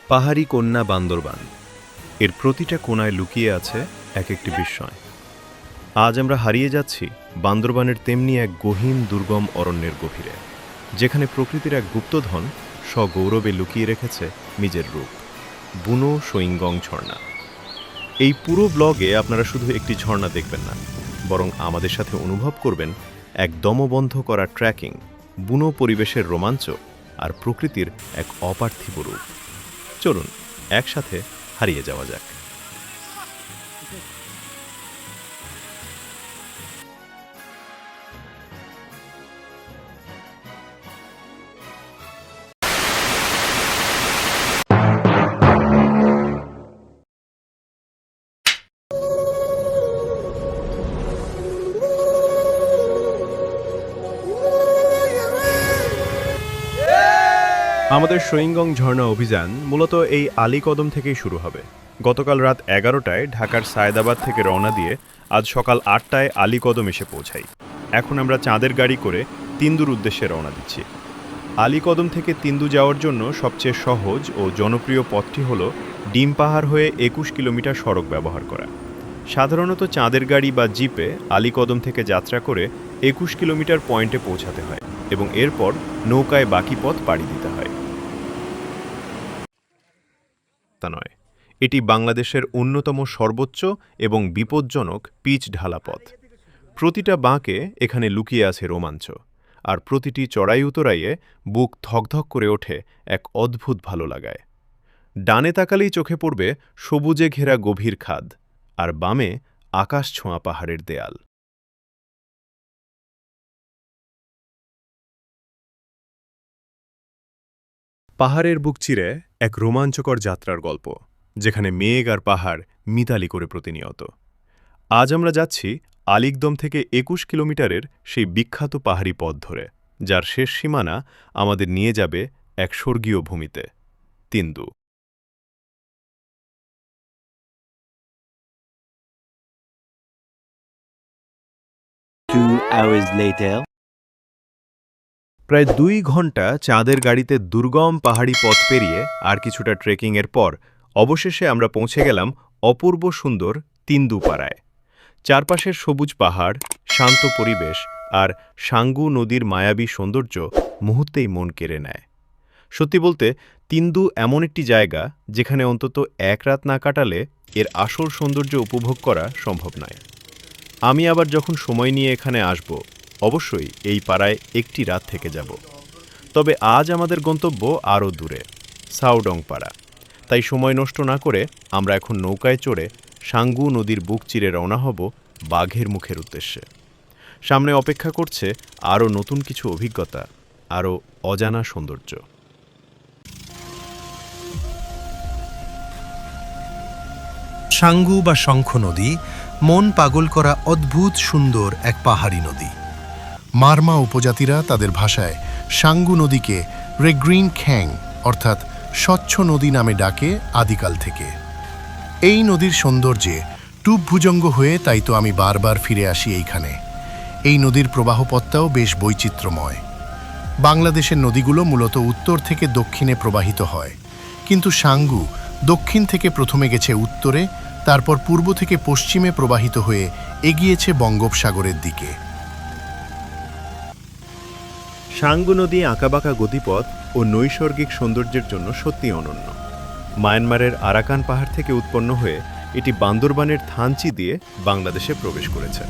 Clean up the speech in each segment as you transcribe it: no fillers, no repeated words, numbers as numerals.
পাহাড়ি কন্যা বান্দরবান, এর প্রতিটা কোণায় লুকিয়ে আছে এক একটি বিস্ময়। আজ আমরা হারিয়ে যাচ্ছি বান্দরবানের তেমনি এক গহীন দুর্গম অরণ্যের গভীরে, যেখানে প্রকৃতির এক গুপ্তধন সগৌরবে লুকিয়ে রেখেছে নিজের রূপ, বুনো সইংগং ঝর্ণা। এই পুরো ব্লগে আপনারা শুধু একটি ঝর্ণা দেখবেন না, বরং আমাদের সাথে অনুভব করবেন এক দমবন্ধ করা ট্র্যাকিং, বুনো পরিবেশের রোমাঞ্চ আর প্রকৃতির এক অপার্থিব রূপ। চলুন একসাথে হারিয়ে যাওয়া যাক। আমাদের সইংগং ঝর্ণা অভিযান মূলত এই আলীকদম থেকেই শুরু হবে। গতকাল রাত 11টায় ঢাকার সায়েদাবাদ থেকে রওনা দিয়ে আজ সকাল 8টায় আলীকদম এসে পৌঁছাই। এখন আমরা চাঁদের গাড়ি করে তিন্দুর উদ্দেশ্যে রওনা দিচ্ছি। আলীকদম থেকে তিন্দু যাওয়ার জন্য সবচেয়ে সহজ ও জনপ্রিয় পথটি হল ডিম পাহাড় হয়ে 21 কিলোমিটার সড়ক ব্যবহার করা। সাধারণত চাঁদের গাড়ি বা জিপে আলীকদম থেকে যাত্রা করে 21 কিলোমিটার পয়েন্টে পৌঁছাতে হয় এবং এরপর নৌকায় বাকি পথ পাড়ি দিতে হয়। তা নয়, এটি বাংলাদেশের অন্যতম সর্বোচ্চ এবং বিপজ্জনক পিচ ঢালা পথ। প্রতিটা বাঁকে এখানে লুকিয়ে আছে রোমাঞ্চ, আর প্রতিটি চড়াই উতরাইয়ে বুক ধকধক করে ওঠে এক অদ্ভুত ভালো লাগায়। ডানে তাকালেই চোখে পড়বে সবুজে ঘেরা গভীর খাদ, আর বামে আকাশ ছোঁয়া পাহাড়ের দেয়াল। পাহাড়ের বুক চিরে এক রোমাঞ্চকর যাত্রার গল্প, যেখানে মেঘ আর পাহাড় মিতালি করে প্রতিনিয়ত। আজ আমরা যাচ্ছি আলীকদম থেকে 21 কিলোমিটারের সেই বিখ্যাত পাহাড়ি পথ ধরে, যার শেষ সীমানা আমাদের নিয়ে যাবে এক স্বর্গীয় ভূমিতে, তিন্দু। প্রায় 2 ঘন্টা চাঁদের গাড়িতে দুর্গম পাহাড়ি পথ পেরিয়ে আর কিছুটা ট্রেকিংয়ের পর অবশেষে আমরা পৌঁছে গেলাম অপূর্ব সুন্দর তিন্দু পাড়ায়। চারপাশের সবুজ পাহাড়, শান্ত পরিবেশ আর সাঙ্গু নদীর মায়াবী সৌন্দর্য মুহূর্তেই মন কেড়ে নেয়। সত্যি বলতে, তিন্দু এমন একটি জায়গা যেখানে অন্তত এক রাত না কাটালে এর আসল সৌন্দর্য উপভোগ করা সম্ভব নয়। আমি আবার যখন সময় নিয়ে এখানে আসব, অবশ্যই এই পাড়ায় একটি রাত থেকে যাব। তবে আজ আমাদের গন্তব্য আরও দূরে, সাওডং পাড়া। তাই সময় নষ্ট না করে আমরা এখন নৌকায় চড়ে সাঙ্গু নদীর বুক চিরে রওনা হব বাঘের মুখের উদ্দেশ্যে। সামনে অপেক্ষা করছে আরও নতুন কিছু অভিজ্ঞতা, আরও অজানা সৌন্দর্য। সাঙ্গু বা শঙ্খ নদী মন পাগল করা অদ্ভুত সুন্দর এক পাহাড়ি নদী। মারমা উপজাতিরা তাদের ভাষায় সাঙ্গু নদীকে রেগ্রিন খ্যাং অর্থাৎ স্বচ্ছ নদী নামে ডাকে আদিকাল থেকে। এই নদীর সৌন্দর্যে টুপভুজঙ্গ হয়ে তাই তো আমি বারবার ফিরে আসি এইখানে। এই নদীর প্রবাহপথটাও বেশ বৈচিত্র্যময়। বাংলাদেশের নদীগুলো মূলত উত্তর থেকে দক্ষিণে প্রবাহিত হয়, কিন্তু সাঙ্গু দক্ষিণ থেকে প্রথমে গেছে উত্তরে, তারপর পূর্ব থেকে পশ্চিমে প্রবাহিত হয়ে এগিয়েছে বঙ্গোপসাগরের দিকে। সাঙ্গু নদী আঁকাবাঁকা গতিপথ ও নৈসর্গিক সৌন্দর্যের জন্য সত্যি অনন্য। মায়ানমারের আরাকান পাহাড় থেকে উৎপন্ন হয়ে এটি বান্দরবানের থানচি দিয়ে বাংলাদেশে প্রবেশ করেছে।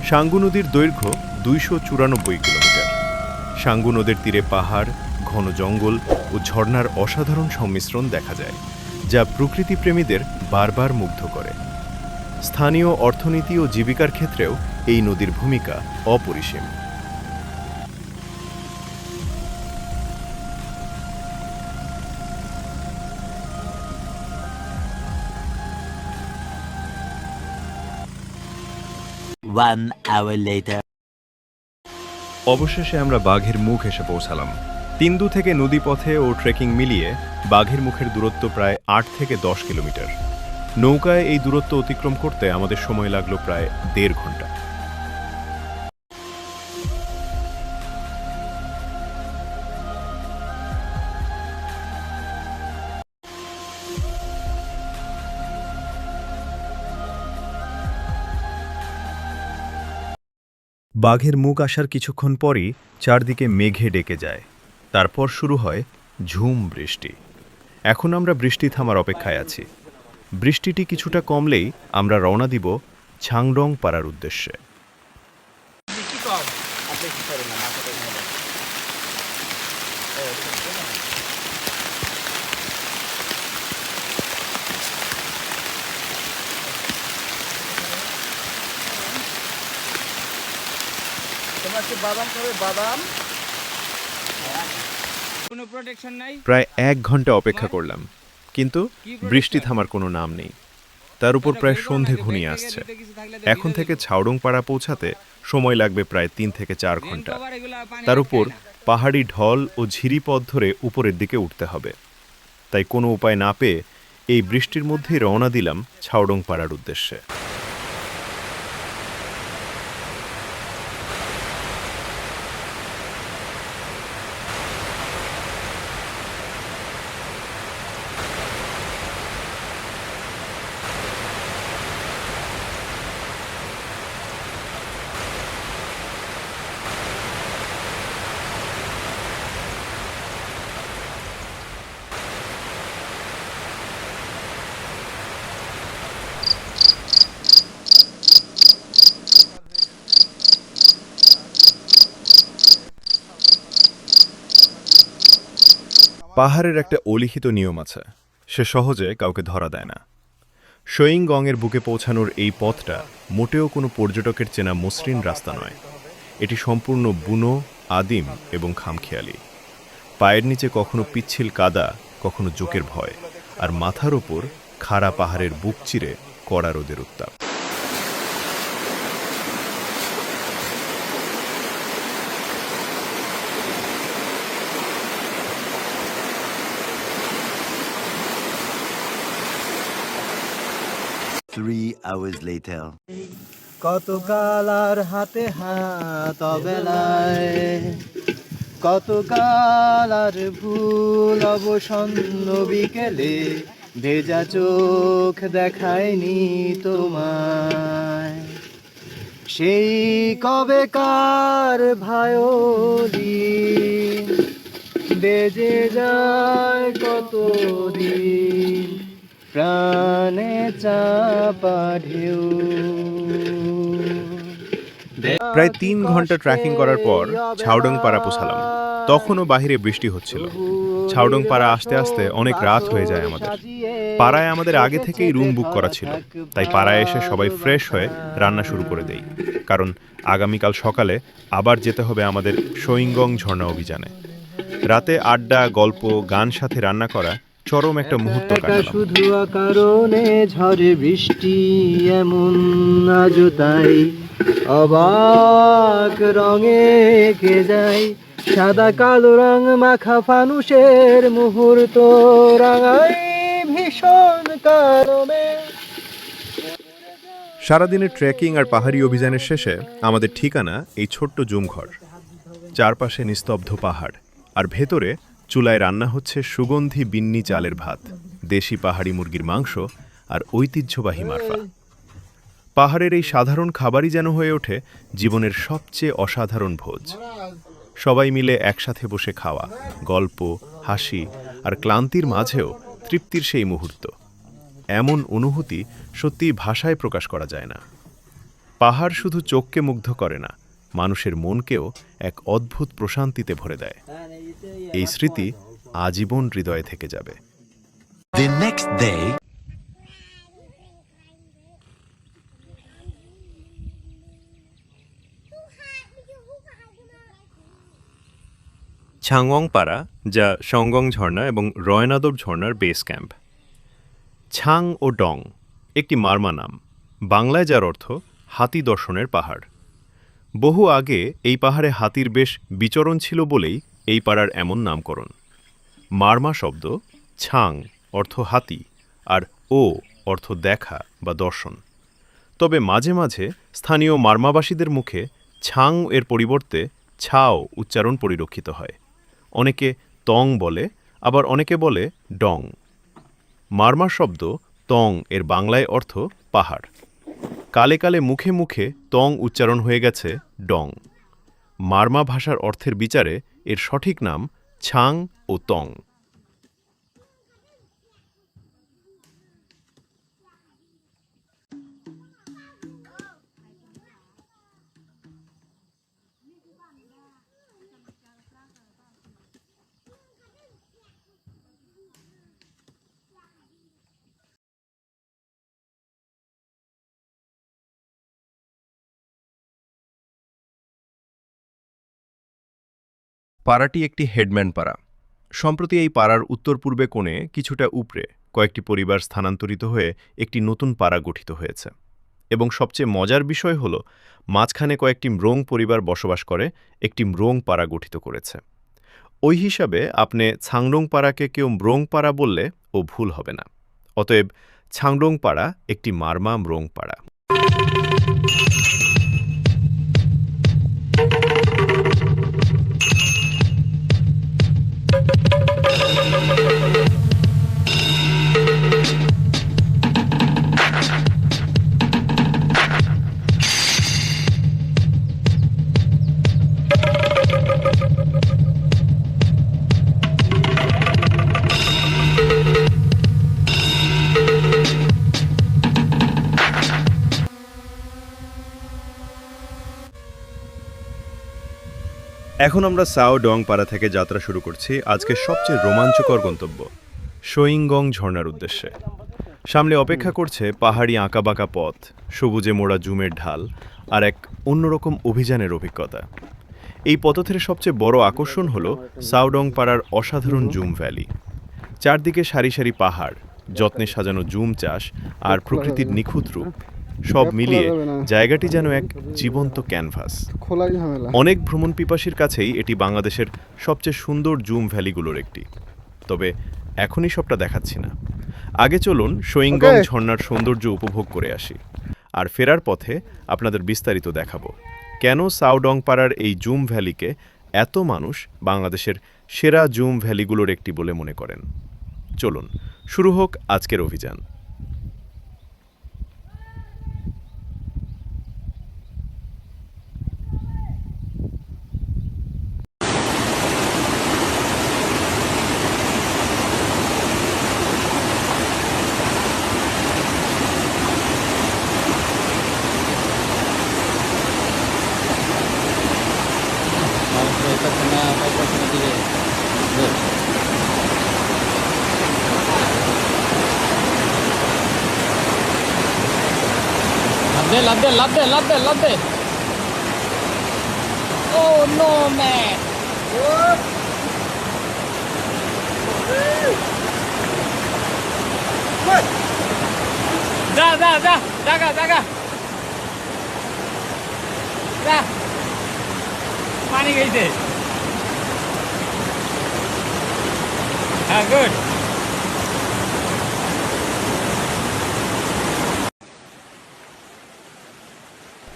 সাঙ্গু নদীর দৈর্ঘ্য 294 কিলোমিটার। সাঙ্গু নদীর তীরে পাহাড়, ঘন জঙ্গল ও ঝর্ণার অসাধারণ সংমিশ্রণ দেখা যায়, যা প্রকৃতিপ্রেমীদের বারবার মুগ্ধ করে। স্থানীয় অর্থনীতি ও জীবিকার ক্ষেত্রেও এই নদীর ভূমিকা অপরিসীম। অবশেষে আমরা বাঘের মুখ এসে পৌঁছালাম। তিন্দু থেকে নদীপথে ও ট্রেকিং মিলিয়ে বাঘের মুখের দূরত্ব প্রায় 8 থেকে 10 কিলোমিটার। নৌকায় এই দূরত্ব অতিক্রম করতে আমাদের সময় লাগলো প্রায় 1.5 ঘন্টা। বাঘের মুখ আসার কিছুক্ষণ পরই চারদিকে মেঘে ডেকে যায়। তারপর শুরু হয় ঝুম বৃষ্টি। এখন আমরা বৃষ্টি থামার অপেক্ষায় আছি। বৃষ্টিটি কিছুটা কমলেই আমরা রওনা দিব ছাংডং পাড়ার উদ্দেশ্যে। প্রায় 1 ঘন্টা অপেক্ষা করলাম, কিন্তু বৃষ্টি থামার কোনো নাম নেই। তার উপর প্রায় সন্ধে ঘনিয়ে আসছে। এখন থেকে ছাউডং পাড়া পৌঁছাতে সময় লাগবে প্রায় 3 থেকে 4 ঘন্টা। তার উপর পাহাড়ি ঢল ও ঝিরিপথ ধরে উপরের দিকে উঠতে হবে। তাই কোনো উপায় না পেয়ে এই বৃষ্টির মধ্যেই রওনা দিলাম ছাউডং পাড়ার উদ্দেশ্যে। পাহাড়ের একটা অলিখিত নিয়ম আছে, সে সহজে কাউকে ধরা দেয় না। শোয়িংগংয়ের বুকে পৌঁছানোর এই পথটা মোটেও কোনো পর্যটকের চেনা মসৃণ রাস্তা নয়। এটি সম্পূর্ণ বুনো, আদিম এবং খামখেয়ালি। পায়ের নিচে কখনো পিচ্ছিল কাদা, কখনো জোকের ভয়, আর মাথার ওপর খাড়া পাহাড়ের বুক চিরে কড়া রোদের উত্তাপ। Three hours later. কতকাল আর হাতে হাত অবেলায়, কতকাল আর ভুল অবসন্ন বিকেলে, ভেজা চোখ দেখায়নি তোমায়। সেই কবেকার ভায়োলিন বেজে যায় কতদিন, প্রাণে চাপা ঢেউ। প্রায় 3 ঘন্টা ট্রেকিং করার পর ছাউডং পাড়া পৌঁছালাম। তখনও বাহিরে বৃষ্টি হচ্ছিল। ছাউডং পাড়া আসতে আসতে অনেক রাত হয়ে যায় আমাদের। পাড়ায় আমাদের আগে থেকেই রুম বুক করা ছিল, তাই পাড়ায় এসে সবাই ফ্রেশ হয়ে রান্না শুরু করে দেই, কারণ আগামীকাল সকালে আবার যেতে হবে আমাদের শোয়িংগং ঝর্ণা অভিযানে। রাতে আড্ডা, গল্প, গান সাথে রান্না করা চরম একটা মুহূর্ত কাটালাম। শুধু কারণে ঝড়ে বৃষ্টি এমন আজও তাই, অবাক রঙে কে যায়, সাদা কালো রং মাখা ফানুষের মুহূর্ত রাঙাই ভীষণ কারণে। সারাদিনের ট্রেকিং আর পাহাড়ি অভিযানের শেষে আমাদের ঠিকানা এই ছোট্ট জুমঘর। চারপাশে নিস্তব্ধ পাহাড়, আর ভেতরে চুলায় রান্না হচ্ছে সুগন্ধি বিন্নি চালের ভাত, দেশি পাহাড়ি মুরগির মাংস আর ঐতিহ্যবাহী মারফা। পাহাড়ের এই সাধারণ খাবারই যেন হয়ে ওঠে জীবনের সবচেয়ে অসাধারণ ভোজ। সবাই মিলে একসাথে বসে খাওয়া, গল্প, হাসি আর ক্লান্তির মাঝেও তৃপ্তির সেই মুহূর্ত। এমন অনুভূতি সত্যিই ভাষায় প্রকাশ করা যায় না। পাহাড় শুধু চোখকে মুগ্ধ করে না, মানুষের মনকেও এক অদ্ভুত প্রশান্তিতে ভরে দেয়। এই স্মৃতি আজীবন হৃদয়ে থেকে যাবে। The next day. ছাংওং পাড়া, যা সংগং ঝর্ণা এবং রয়নাদব ঝর্ণার বেস ক্যাম্প। ছাং ও ডং একটি মারমা নাম, বাংলায় যার অর্থ হাতি দর্শনের পাহাড়। বহু আগে এই পাহাড়ে হাতির বেশ বিচরণ ছিল বলেই এই পাড়ার এমন নামকরণ। মারমা শব্দ ছাং অর্থ হাতি, আর ও অর্থ দেখা বা দর্শন। তবে মাঝে মাঝে স্থানীয় মারমাবাসীদের মুখে ছাং এর পরিবর্তে ছাও উচ্চারণ পরিলক্ষিত হয়। অনেকে তং বলে, আবার অনেকে বলে ডং। মারমা শব্দ তং এর বাংলায় অর্থ পাহাড়। কালে কালে মুখে মুখে তং উচ্চারণ হয়ে গেছে ডং। মারমা ভাষার অর্থের বিচারে এর সঠিক নাম ছাং ও তং। পাড়াটি একটি হেডম্যান পাড়া। সম্প্রতি এই পাড়ার উত্তর পূর্বে কোণে কিছুটা উপরে কয়েকটি পরিবার স্থানান্তরিত হয়ে একটি নতুন পাড়া গঠিত হয়েছে, এবং সবচেয়ে মজার বিষয় হল মাঝখানে কয়েকটি ম্রোং পরিবার বসবাস করে একটি ম্রোং পাড়া গঠিত করেছে। ওই হিসাবে আপনি ছাংডোং পাড়াকে কেউ ম্রোং পাড়া বললে ও ভুল হবে না। অতএব ছাংডোং পাড়া একটি মারমা ম্রোং পাড়া। এখন আমরা সাও ডং পাড়া থেকে যাত্রা শুরু করছি আজকের সবচেয়ে রোমাঞ্চকর গন্তব্য শোয়িংগং ঝর্ণার উদ্দেশ্যে। সামনে অপেক্ষা করছে পাহাড়ি আঁকাবাঁকা পথ, সবুজে মোড়া জুমের ঢাল আর এক অন্যরকম অভিযানের অভিজ্ঞতা। এই পথের সবচেয়ে বড় আকর্ষণ হল সাওডং পাড়ার অসাধারণ জুম ভ্যালি। চারদিকে সারি সারি পাহাড়, যত্নে সাজানো জুম চাষ আর প্রকৃতির নিখুঁত রূপ, সব মিলিয়ে জায়গাটি যেন এক জীবন্ত ক্যানভাস। অনেক ভ্রমণ পিপাসীর কাছেই এটি বাংলাদেশের সবচেয়ে সুন্দর জুম ভ্যালিগুলোর একটি। তবে এখনই সবটা দেখাচ্ছি না, আগে চলুন শোয়িংগং ঝর্ণার সৌন্দর্য উপভোগ করে আসি, আর ফেরার পথে আপনাদের বিস্তারিত দেখাবো কেন সাওডং পাড়ার এই জুম ভ্যালিকে এত মানুষ বাংলাদেশের সেরা জুম ভ্যালিগুলোর একটি বলে মনে করেন। চলুন শুরু হোক আজকের অভিযান। Love it. Oh no, man. Jaga. Pani gaise. Good.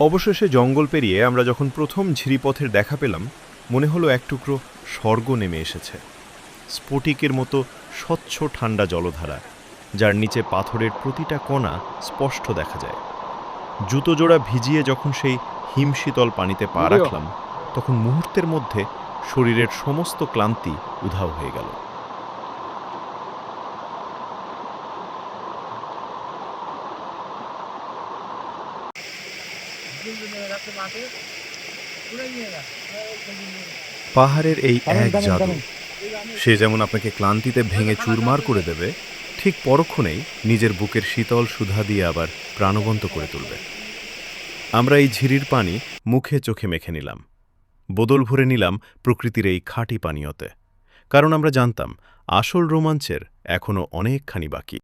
অবশেষে জঙ্গল পেরিয়ে আমরা যখন প্রথম ঝিরিপথের দেখা পেলাম, মনে হলো এক টুকরো স্বর্গ নেমে এসেছে। স্ফটিকের মতো স্বচ্ছ ঠান্ডা জলধারা, যার নিচে পাথরের প্রতিটা কণা স্পষ্ট দেখা যায়। জুতো জোড়া ভিজিয়ে যখন সেই হিমশীতল পানিতে পা রাখলাম, তখন মুহূর্তের মধ্যে শরীরের সমস্ত ক্লান্তি উধাও হয়ে গেল। পাহাড়ের এই এক জাদু, সে যেমন আপনাকে ক্লান্তিতে ভেঙে চুরমার করে দেবে, ঠিক পরক্ষণেই নিজের বুকের শীতল সুধা দিয়ে আবার প্রাণবন্ত করে তুলবে। আমরা এই ঝিরির পানি মুখে চোখে মেখে নিলাম, বদল ভরে নিলাম প্রকৃতির এই খাঁটি পানীয়তে, কারণ আমরা জানতাম আসল রোমাঞ্চের এখনও অনেকখানি বাকি।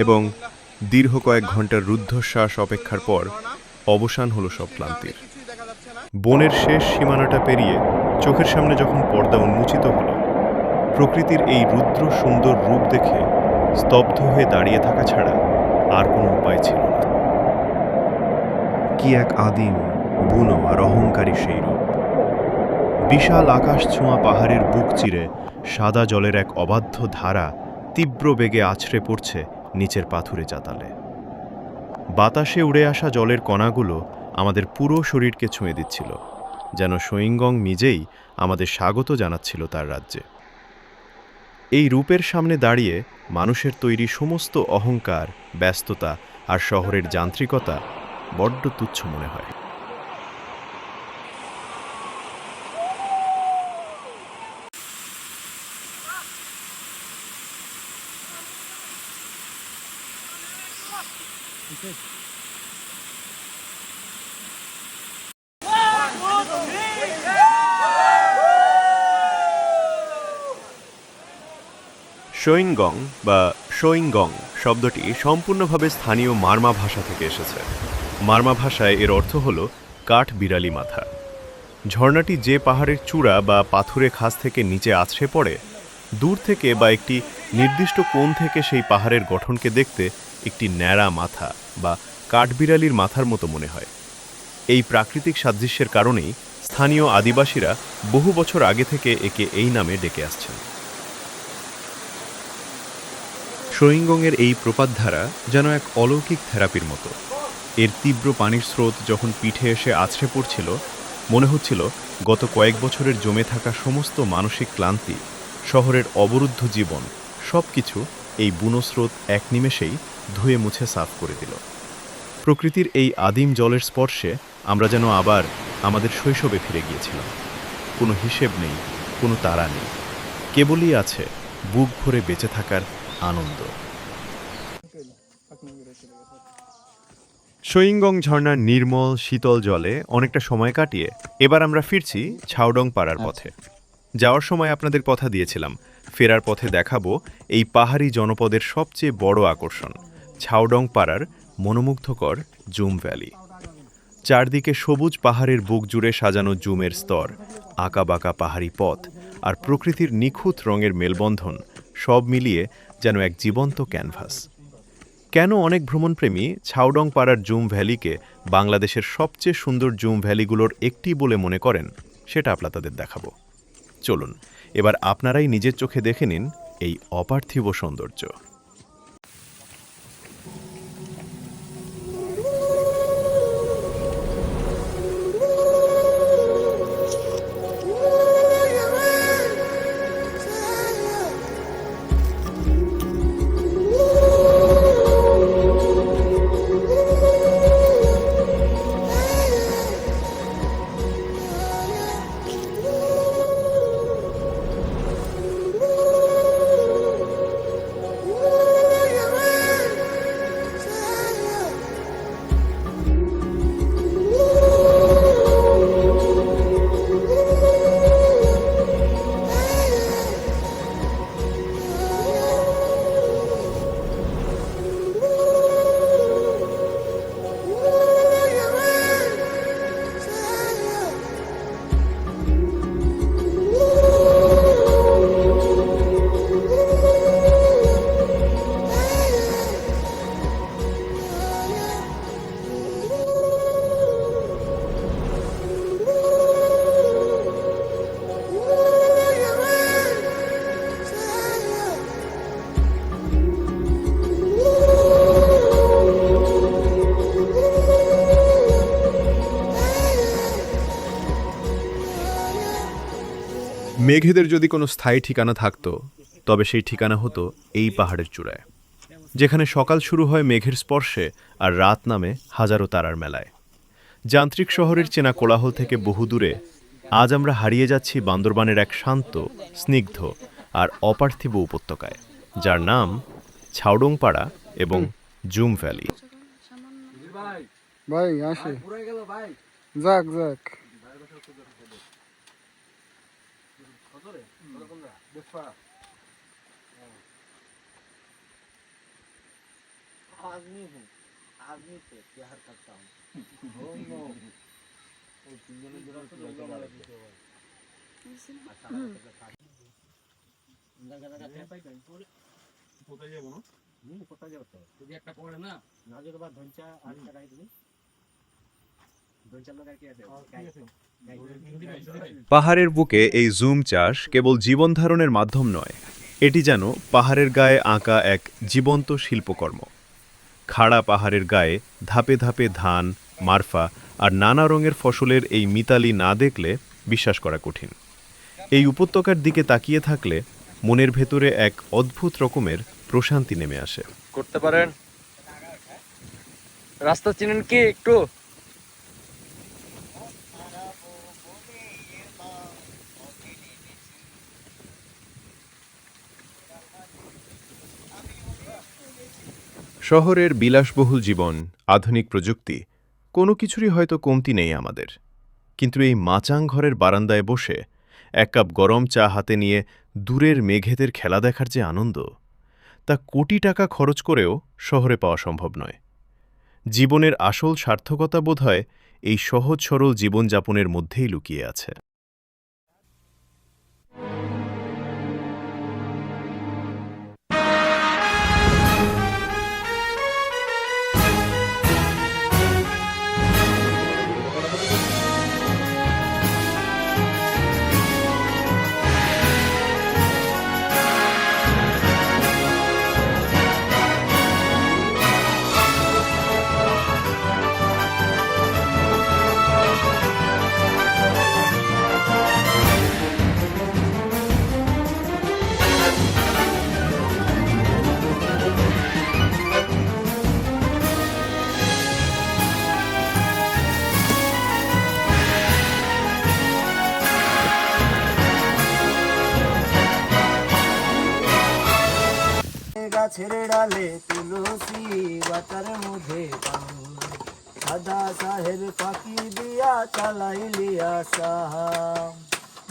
এবং দীর্ঘ কয়েক ঘন্টার রুদ্ধশ্বাস অপেক্ষার পর অবসান হলো সব ক্লান্তির। বনের শেষ সীমানাটা পেরিয়ে চোখের সামনে যখন পর্দা উন্মোচিত হলো, প্রকৃতির এই রুদ্র সুন্দর রূপ দেখে স্তব্ধ হয়ে দাঁড়িয়ে থাকা ছাড়া আর কোনো উপায় ছিল না। কি এক আদিম, বুনো আর অহংকারী সেই রূপ! বিশাল আকাশ ছোঁয়া পাহাড়ের বুক চিরে সাদা জলের এক অবাধ্য ধারা তীব্র বেগে আছড়ে পড়ছে নিচের পাথুরে চাতালে। বাতাসে উড়ে আসা জলের কণাগুলো আমাদের পুরো শরীরকে ছুঁয়ে দিচ্ছিল, যেন সোয়িংগং নিজেই আমাদের স্বাগত জানাচ্ছিল তার রাজ্যে। এই রূপের সামনে দাঁড়িয়ে মানুষের তৈরি সমস্ত অহংকার, ব্যস্ততা আর শহরের যান্ত্রিকতা বড্ড তুচ্ছ মনে হয়। শোয়িংগং বা শোয়িংগং শব্দটি সম্পূর্ণভাবে স্থানীয় মারমা ভাষা থেকে এসেছে। মারমা ভাষায় এর অর্থ হল কাঠ বিড়ালি মাথা। ঝর্ণাটি যে পাহাড়ের চূড়া বা পাথুরে খাস থেকে নিচে আছড়ে পড়ে, দূর থেকে বা একটি নির্দিষ্ট কোণ থেকে সেই পাহাড়ের গঠনকে দেখতে একটি ন্যাড়া মাথা বা কাঠবিড়ালির মাথার মতো মনে হয়। এই প্রাকৃতিক সাদৃশ্যের কারণেই স্থানীয় আদিবাসীরা বহু বছর আগে থেকে একে এই নামে ডেকে আসছেন। শোয়িংগংয়ের এই প্রপাতধারা যেন এক অলৌকিক থেরাপির মতো। এর তীব্র পানির স্রোত যখন পিঠে এসে আছড়ে পড়ছিল, মনে হচ্ছিল গত কয়েক বছরের জমে থাকা সমস্ত মানসিক ক্লান্তি, শহরের অবরুদ্ধ জীবন সবকিছু এই বুনো স্রোত এক নিমেষেই ধুয়ে মুছে সাফ করে দিল। প্রকৃতির এই আদিম জলের স্পর্শে আমরা যেন আবার আমাদের শৈশবে ফিরে গিয়েছিলাম। কোনো হিসেব নেই, কোনো তাড়া নেই, কেবলই আছে বুক ভরে বেঁচে থাকার আনন্দ। শোয়িংগং ঝর্ণার নির্মল শীতল জলে অনেকটা সময় কাটিয়ে এবার আমরা ফিরছি ছাওডং পাড়ার পথে। যাওয়ার সময় আপনাদের কথা দিয়েছিলাম, ফেরার পথে দেখাবো এই পাহাড়ি জনপদের সবচেয়ে বড় আকর্ষণ ছাওডং পাড়ার মনোমুগ্ধকর জুম ভ্যালি। চারদিকে সবুজ পাহাড়ের বুক জুড়ে সাজানো জুমের স্তর, আঁকাবাঁকা পাহাড়ি পথ আর প্রকৃতির নিখুঁত রঙের মেলবন্ধন সব মিলিয়ে যেন এক জীবন্ত ক্যানভাস। কেন অনেক ভ্রমণপ্রেমী ছাওডং পাড়ার জুম ভ্যালিকে বাংলাদেশের সবচেয়ে সুন্দর জুম ভ্যালিগুলোর একটি বলে মনে করেন, সেটা আপনাদের দেখাবো। চলুন এবার আপনারাই নিজের চোখে দেখে নিন এই অপার্থিব সৌন্দর্য। মেঘেদের যদি কোনো স্থায়ী ঠিকানা থাকতো, তবে সেই ঠিকানা হতো এই পাহাড়ের চূড়ায়, যেখানে সকাল শুরু হয় মেঘের স্পর্শে আর রাত নামে হাজারো তারার মেলায়। যান্ত্রিক শহরের চেনা কোলাহল থেকে বহু দূরে আজ আমরা হারিয়ে যাচ্ছি বান্দরবানের এক শান্ত, স্নিগ্ধ আর অপার্থিব উপত্যকায়, যার নাম ছাওডং পাড়া এবং জুম ভ্যালি। ভাই আসে যাক যাক যদি একটা পড়ে না পাহাড়ের বুকে এই জুম চাষ কেবল জীবনধারণের মাধ্যম নয়, এটি যেন পাহাড়ের গায়ে আঁকা এক জীবন্ত শিল্পকর্ম। খাড়া পাহাড়ের গায়ে ধাপে ধাপে ধান, মারফা আর নানা রঙের ফসলের এই মিতালি না দেখলে বিশ্বাস করা কঠিন। এই উপত্যকার দিকে তাকিয়ে থাকলে মনের ভেতরে এক অদ্ভুত রকমের প্রশান্তি নেমে আসে। করতে পারেন। রাস্তা চিনেন কি একটু? শহরের বিলাসবহুল জীবন, আধুনিক প্রযুক্তি, কোনো কিছুরই হয়তো কমতি নেই আমাদের, কিন্তু এই মাচাং ঘরের বারান্দায় বসে এক কাপ গরম চা হাতে নিয়ে দূরের মেঘেদের খেলা দেখার যে আনন্দ, তা কোটি টাকা খরচ করেও শহরে পাওয়া সম্ভব নয়। জীবনের আসল সার্থকতা বোধহয় এই সহজ সরল জীবনযাপনের মধ্যেই লুকিয়ে আছে। গাছের ডালে তুলসী বাতার মধ্যে পান, সাদা সাহেব পাখি দিয়া চালাইলি আশা।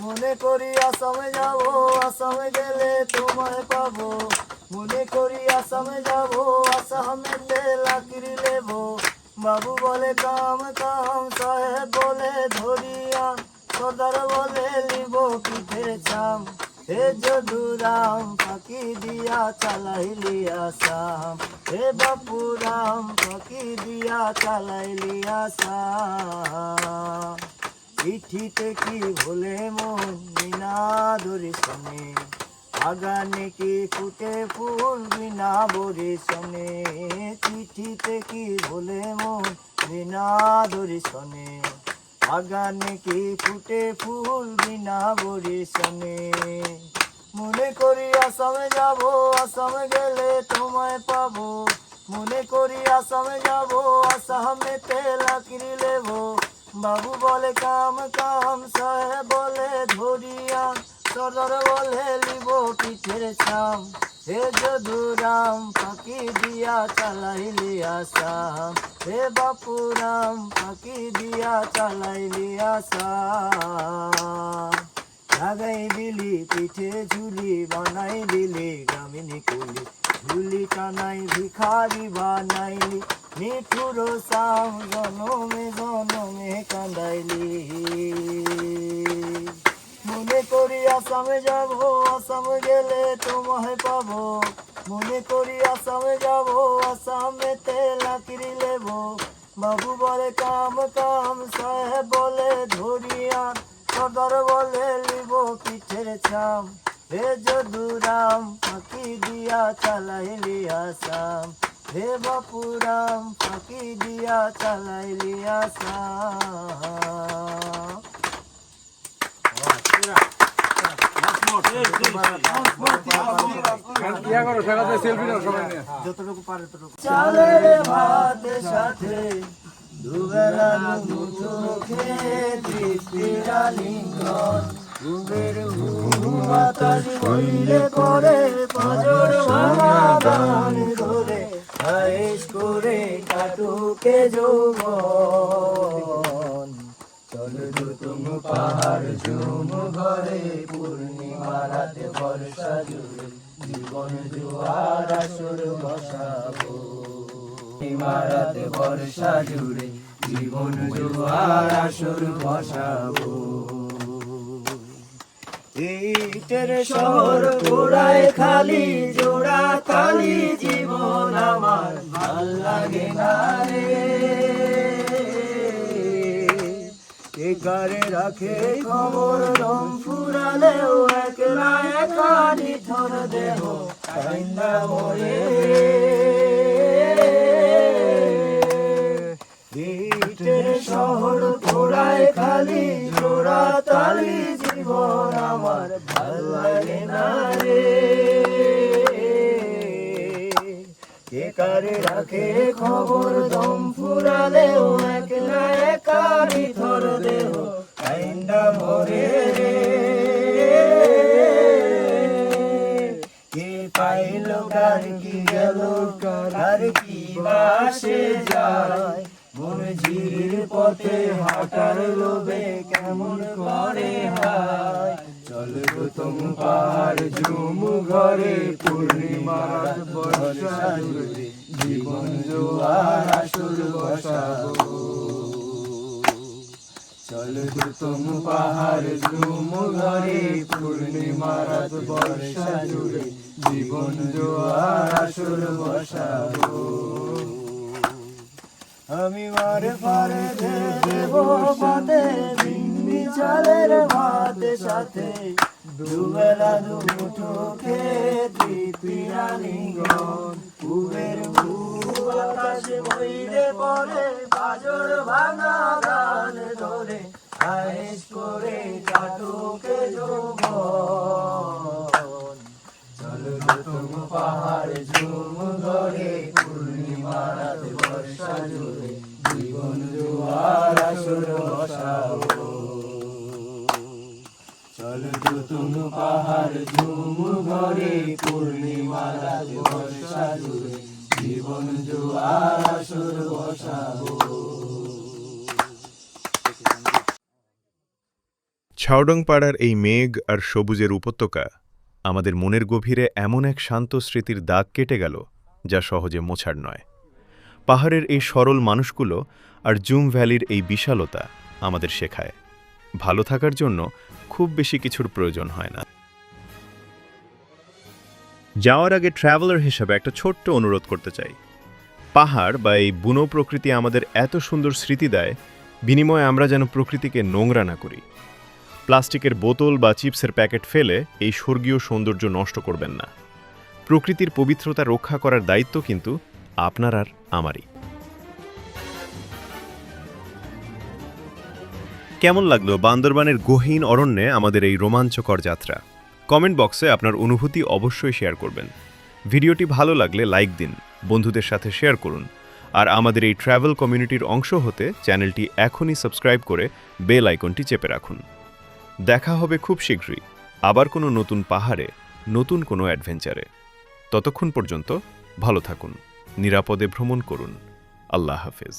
মনে করি আসামে যাব, আসামে গেলে তোমায় পাবো। মনে করি আসামে যাব, আসামেতে লাকড়ি লেব। বাবু বলে কাম কাম, সাহেব বলে ধরিয়া, সর্দার বলে লিব পিঠের চাম। হে যদুরাম পাখি দিয়া চালাইলি আসাম, হে বাপুরাম পাখি দিয়া চালাইলি আসাম। চিঠিতে কি ভোলে মন বিনা দর্শনে, বাগানে কি ফুটে ফুল বিনা বরিশনে। চিঠিতে কি ভোলে মন বিনা দর্শনে, বাগানে কি ফুটে ফুল বিনা বরিশনে। মনে করি আসামে যাব, আসামে গেলে তোমায় পাবো। মনে করি আসামে যাব, আসামেতে লাকড়ি লেব। বাবু বলে কাম কাম, সাহেব বলে ধরিয়া, সর্দার বলে লিব পিঠের ছাম। হে যদুরাম পাখি দিয়া চালাইলি আসাম, হে বাপুরাম পাখি দিয়া চালাইলি আসাম। লাগাই দিলি পিঠে ঝুলি, বানাই দিলি গামিনী কুলি। ঝুলি টানাই ভিখারি বানাইলি, নিঠুর সাম জনমে জনমে কান্দাইলি। মনে করি আসামে যাব, আসামে গেলে তোমায় পাবো। মনে করি আসামে যাব, আসামেতে লাকড়ি লেব। বাবু বলে কাম কাম, সাহেব বলে ধরিয়া, সর্দার বলে লিব পিঠের ছাম। হে যদুরাম পাখি দিয়া চালাইলি আসাম, হে বাপুরাম পাখি দিয়া চালাইলি আসাম। চালের ভাতের সাথে দুবেলা মুখে তৃপ্তির আলিঙ্গন। ঘুমের বাতাস বইলে পরে, পাঁজর ভাঙা গান ধরে, আয়েশ করে কাটুকে যৌবন। চল তুম পাহাড় ঝুম ঘরে, পূর্ণিমা রাতে বর্ষা জুড়ে, জীবন জোয়ার আসর বসাবো। পূর্ণিমা রাতে বর্ষা জুড়ে, জীবন জোয়ার আসর বসাবো। ইটের শহর পোড়ায় খালি জোড়া তালি জীবন আমার ভাল লাগে না রে কে কারে রাখে খবর রং ফুরালেও একলা একা নিথর দেহ কাইন্দা মরে ইটের শহর পোড়ায় খালি জোড়া তালি জীবন আমার ভাল লাগে না রে কে কারে রাখে খবর দম ফুরালেও একলা একা নিথর দেহ কাইন্দা মরে রে কে পাইল কার কি গেল কার কি বাসে যায় মন ঝির পথে হাঁটার লোভে কেমন করে হায় চল গো তুম পাহাড় ঝুম ঘরে পূর্ণিমা রাত বর্ষা জুড়ে জীবন জোয়ার আসর বসাবো চল গো তুম পাহাড় ঝুম ঘরে পূর্ণিমা রাত বর্ষা জুড়ে জীবন জোয়ার আসর বসাবো আমি মারে পারে দেব পথে দিননি চালের ভাতে সাথে দুবেলা দুমুঠো খেয়ে তৃপ্তিরানি গন উবের আকাশে বইরে পড়ে বাজর ভাঙা গান ধরে আয়েশ করে কাটুকে যৌবন চলো গো তুম পাহাড় ঝুম ঘরে পূর্ণিমা রাত বর্ষা জুড়ে জীবন জোয়ার আসর বসাবো চলো গো তুম পাহাড় ঝুম ঘরে পূর্ণিমা রাত বর্ষা জুড়ে জীবন জোয়ার আসর বসাবো ছাওডং পাড়ার এই মেঘ আর সবুজের উপত্যকা আমাদের মনের গভীরে এমন এক শান্ত স্মৃতির দাগ কেটে গেল যা সহজে মোছার নয়। পাহাড়ের এই সরল মানুষগুলো আর জুম ভ্যালির এই বিশালতা আমাদের শেখায় ভালো থাকার জন্য খুব বেশি কিছুর প্রয়োজন হয় না। যাওয়ার আগে ট্রাভেলার হিসেবে একটা ছোট্ট অনুরোধ করতে চাই। পাহাড় বা এই বুনো প্রকৃতি আমাদের এত সুন্দর স্মৃতি দেয়, বিনিময়ে আমরা যেন প্রকৃতিকে নোংরা না করি। প্লাস্টিকের বোতল বা চিপসের প্যাকেট ফেলে এই স্বর্গীয় সৌন্দর্য নষ্ট করবেন না। প্রকৃতির পবিত্রতা রক্ষা করার দায়িত্ব কিন্তু আপনার আর আমারই। কেমন লাগলো বান্দরবানের গহীন অরণ্যে আমাদের এই রোমাঞ্চকর যাত্রা? কমেন্ট বক্সে আপনার অনুভূতি অবশ্যই শেয়ার করবেন। ভিডিওটি ভালো লাগলে লাইক দিন, বন্ধুদের সাথে শেয়ার করুন, আর আমাদের এই ট্রাভেল কমিউনিটির অংশ হতে চ্যানেলটি এখনই সাবস্ক্রাইব করে বেল আইকনটি চেপে রাখুন। দেখা হবে খুব শীঘ্রই আবার কোনো নতুন পাহাড়ে, নতুন কোনো অ্যাডভেঞ্চারে। ততক্ষণ পর্যন্ত ভালো থাকুন, নিরাপদে ভ্রমণ করুন। আল্লাহ হাফেজ।